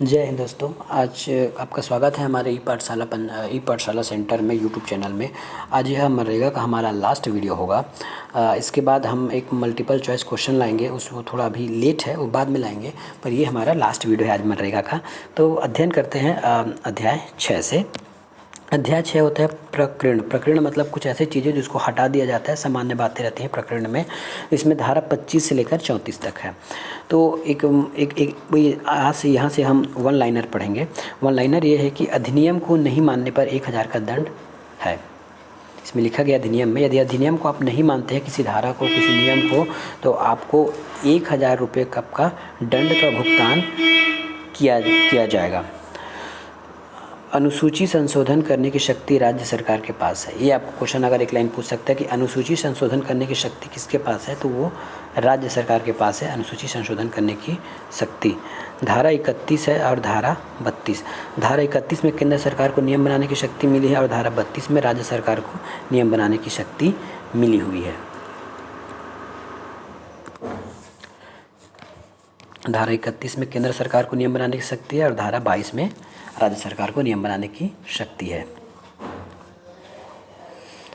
जय हिंद दोस्तों। आज आपका स्वागत है हमारे ई पाठशाला सेंटर में यूट्यूब चैनल में। आज यह मनरेगा का हमारा लास्ट वीडियो होगा। इसके बाद हम एक मल्टीपल चॉइस क्वेश्चन लाएंगे, उसको थोड़ा अभी लेट है, वो बाद में लाएंगे, पर ये हमारा लास्ट वीडियो है आज मनरेगा का। तो अध्ययन करते हैं अध्याय 6 से। अध्याय 6 होता है प्रकीर्ण। प्रकीर्ण मतलब कुछ ऐसी चीज़ें जिसको हटा दिया जाता है, सामान्य बातें रहती हैं प्रकीर्ण में। इसमें धारा 25 से लेकर 34 तक है। तो एक एक एक यहाँ से हम वन लाइनर पढ़ेंगे। वन लाइनर ये है कि अधिनियम को नहीं मानने पर 1000 का दंड है। इसमें लिखा गया अधिनियम में, यदि अधिनियम को आप नहीं मानते हैं, किसी धारा को, किसी नियम को, तो आपको 1000 रुपये का दंड का भुगतान किया जाएगा। अनुसूची संशोधन करने की शक्ति राज्य सरकार के पास है। ये आपको क्वेश्चन अगर एक लाइन पूछ सकता है कि अनुसूची संशोधन करने की शक्ति किसके पास है, तो वो राज्य सरकार के पास है अनुसूची संशोधन करने की शक्ति। धारा 31 है और धारा 32। धारा 31 में केंद्र सरकार को नियम बनाने की शक्ति मिली है और धारा 32 में राज्य सरकार को नियम बनाने की शक्ति मिली हुई है। धारा 31 में केंद्र सरकार को नियम बनाने की शक्ति है और धारा 22 में राज्य सरकार को नियम बनाने की शक्ति है।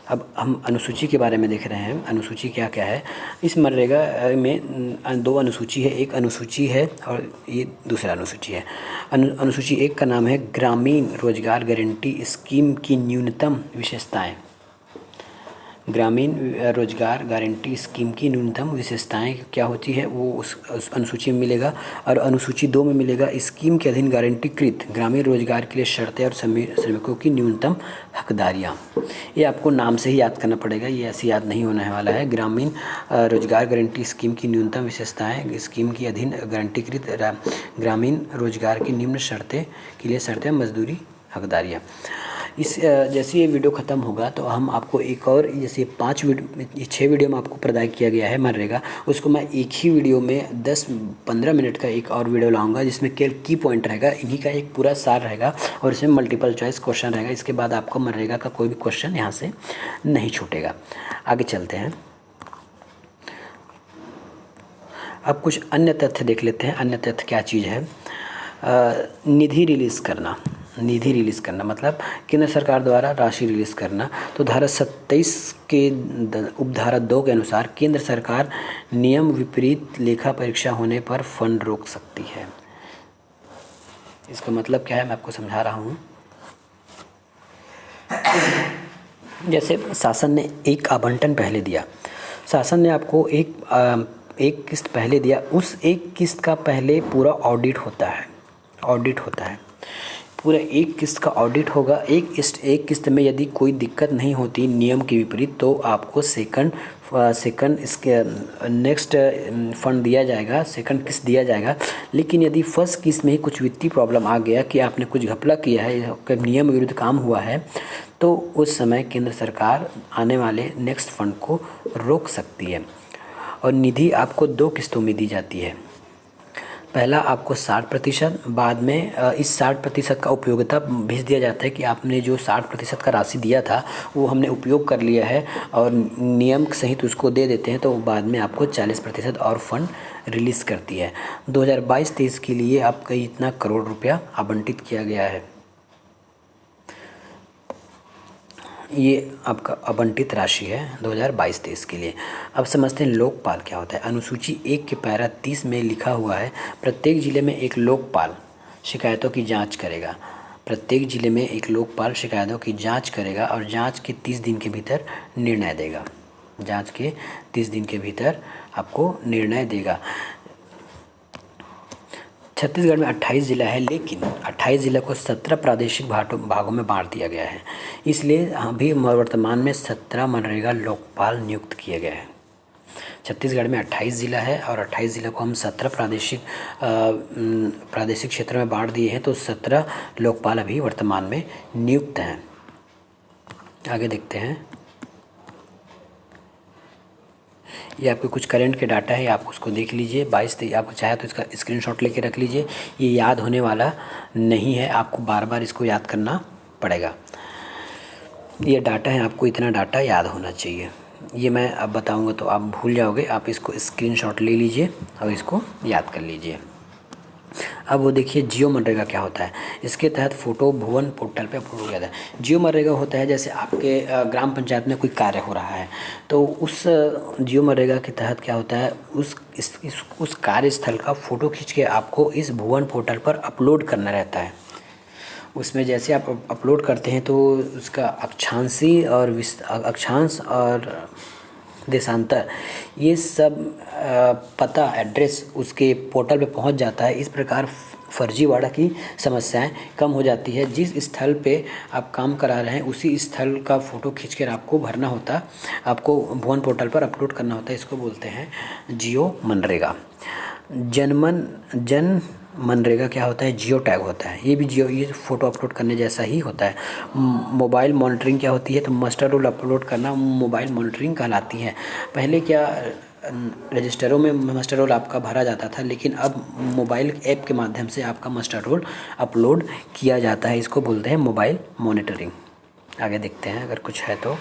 अब हम अनुसूची के बारे में देख रहे हैं। अनुसूची क्या क्या है। इस मनरेगा में 2 अनुसूची है, एक अनुसूची है और ये दूसरा अनुसूची है। अनुसूची 1 का नाम है ग्रामीण रोजगार गारंटी स्कीम की न्यूनतम विशेषताएं। ग्रामीण रोजगार गारंटी स्कीम की न्यूनतम विशेषताएं क्या होती है वो उस अनुसूची में मिलेगा। और अनुसूची 2 में मिलेगा स्कीम के अधीन गारंटीकृत ग्रामीण रोजगार के लिए शर्तें और श्रमिकों की न्यूनतम हकदारियां। ये आपको नाम से ही याद करना पड़ेगा, ये ऐसे याद नहीं होने वाला है। ग्रामीण रोजगार गारंटी स्कीम की न्यूनतम विशेषताएँ, स्कीम के अधीन गारंटीकृत ग्रामीण रोजगार की निम्न शर्तें के लिए शर्तें, मजदूरी, हकदारियाँ। इस जैसे ये वीडियो ख़त्म होगा तो हम आपको एक और, जैसे 6 वीडियो में आपको प्रदान किया गया है मनरेगा, उसको मैं एक ही वीडियो में 10-15 मिनट का एक और वीडियो लाऊंगा जिसमें केवल की पॉइंट रहेगा, इन्हीं का एक पूरा सार रहेगा और इसमें मल्टीपल चॉइस क्वेश्चन रहेगा। इसके बाद आपको मनरेगा का कोई भी क्वेश्चन यहाँ से नहीं छूटेगा। आगे चलते हैं। अब कुछ अन्य तथ्य देख लेते हैं। अन्य तथ्य क्या चीज़ है। निधि रिलीज़ करना। निधि रिलीज़ करना मतलब केंद्र सरकार द्वारा राशि रिलीज़ करना। तो धारा 27 के उपधारा 2 के अनुसार केंद्र सरकार नियम विपरीत लेखा परीक्षा होने पर फंड रोक सकती है। इसका मतलब क्या है, मैं आपको समझा रहा हूँ। जैसे शासन ने एक आवंटन पहले दिया, शासन ने आपको एक किस्त पहले दिया, उस एक किस्त का पहले पूरा ऑडिट होता है। पूरा एक किस्त का ऑडिट होगा। एक किस्त में यदि कोई दिक्कत नहीं होती नियम के विपरीत, तो आपको सेकंड इसके नेक्स्ट फंड दिया जाएगा, सेकंड किस्त दिया जाएगा। लेकिन यदि फर्स्ट किस्त में ही कुछ वित्तीय प्रॉब्लम आ गया कि आपने कुछ घपला किया है, नियम विरुद्ध काम हुआ है, तो उस समय केंद्र सरकार आने वाले नेक्स्ट फंड को रोक सकती है। और निधि आपको 2 किस्तों में दी जाती है। पहला आपको 60%, बाद में इस 60% का उपयोगिता भेज दिया जाता है कि आपने जो 60% का राशि दिया था वो हमने उपयोग कर लिया है, और नियम सहित उसको दे देते हैं। तो बाद में आपको 40% और फंड रिलीज़ करती है। 2022-23 के लिए आपका इतना करोड़ रुपया आवंटित किया गया है। ये आपका आवंटित राशि है 2022-23 के लिए। अब समझते हैं लोकपाल क्या होता है। अनुसूची 1 के पैरा 30 में लिखा हुआ है, प्रत्येक जिले में एक लोकपाल शिकायतों की जांच करेगा। प्रत्येक जिले में एक लोकपाल शिकायतों की जांच करेगा और जांच के 30 दिन के भीतर निर्णय देगा। जांच के 30 दिन के भीतर आपको निर्णय देगा। छत्तीसगढ़ में 28 ज़िला है, लेकिन 28 ज़िला को 17 प्रादेशिक भागों में बांट दिया गया है। इसलिए अभी वर्तमान में 17 मनरेगा लोकपाल नियुक्त किए गए हैं। छत्तीसगढ़ में 28 ज़िला है और 28 ज़िला को हम 17 प्रादेशिक क्षेत्र में बांट दिए हैं, तो 17 लोकपाल अभी वर्तमान में नियुक्त हैं। आगे देखते हैं। ये आपके कुछ करंट के डाटा है, आप उसको देख लीजिए। 22 आपको चाहे तो इसका स्क्रीनशॉट लेके रख लीजिए। ये याद होने वाला नहीं है, आपको बार बार इसको याद करना पड़ेगा। ये डाटा है, आपको इतना डाटा याद होना चाहिए। ये मैं अब बताऊंगा तो आप भूल जाओगे, आप इसको स्क्रीनशॉट ले लीजिए और इसको याद कर लीजिए। अब वो देखिए जियो मनरेगा क्या होता है। इसके तहत फ़ोटो भुवन पोर्टल पे अपलोड किया जाता है। जियो मनरेगा होता है जैसे आपके ग्राम पंचायत में कोई कार्य हो रहा है तो उस जियो मनरेगा के तहत क्या होता है, उस कार्यस्थल का फ़ोटो खींच के आपको इस भुवन पोर्टल पर अपलोड करना रहता है। उसमें जैसे आप अपलोड करते हैं तो उसका अक्षांश और देशांतर ये सब पता एड्रेस उसके पोर्टल पे पहुंच जाता है। इस प्रकार फर्जीवाड़ा की समस्याएं कम हो जाती है। जिस स्थल पे आप काम करा रहे हैं उसी स्थल का फ़ोटो खींचकर आपको भरना होता है, आपको भुवन पोर्टल पर अपलोड करना होता है। इसको बोलते हैं जियो मनरेगा। जन मनरेगा क्या होता है, जियो टैग होता है। ये भी ये फ़ोटो अपलोड करने जैसा ही होता है। मोबाइल मॉनिटरिंग क्या होती है, तो मास्टर रोल अपलोड करना मोबाइल मॉनिटरिंग कहलाती है। पहले क्या रजिस्टरों में मास्टर रोल आपका भरा जाता था, लेकिन अब मोबाइल ऐप के माध्यम से आपका मास्टर रोल अपलोड किया जाता है। इसको बोलते हैं मोबाइल मॉनिटरिंग। आगे देखते हैं अगर कुछ है तो।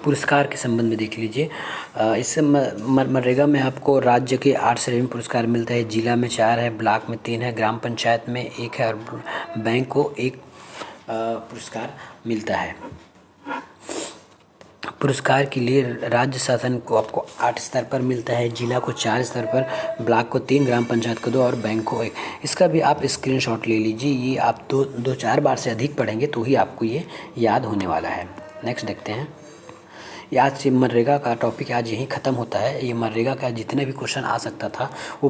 पुरस्कार के संबंध में देख लीजिए। इस मनरेगा में आपको राज्य के 8 श्रेणी पुरस्कार मिलता है। जिला में 4 है, ब्लॉक में 3 है, ग्राम पंचायत में 1 है और बैंक को 1 पुरस्कार मिलता है। पुरस्कार के लिए राज्य शासन को आपको 8 स्तर पर मिलता है, जिला को 4 स्तर पर, ब्लॉक को 3, ग्राम पंचायत को 2 और बैंक को 1। इसका भी आप स्क्रीनशॉट ले लीजिए। ये आप 2-4 बार से अधिक पढ़ेंगे तो ही आपको ये याद होने वाला है। नेक्स्ट देखते हैं। आज से मनरेगा का टॉपिक आज यहीं ख़त्म होता है। ये मनरेगा का जितने भी क्वेश्चन आ सकता था वो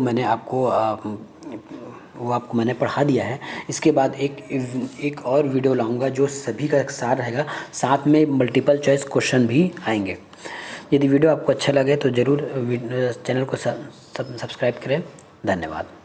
आपको मैंने पढ़ा दिया है। इसके बाद एक और वीडियो लाऊंगा जो सभी का एक सार रहेगा, साथ में मल्टीपल चॉइस क्वेश्चन भी आएंगे। यदि वीडियो आपको अच्छा लगे तो ज़रूर चैनल को सब्सक्राइब करें। धन्यवाद।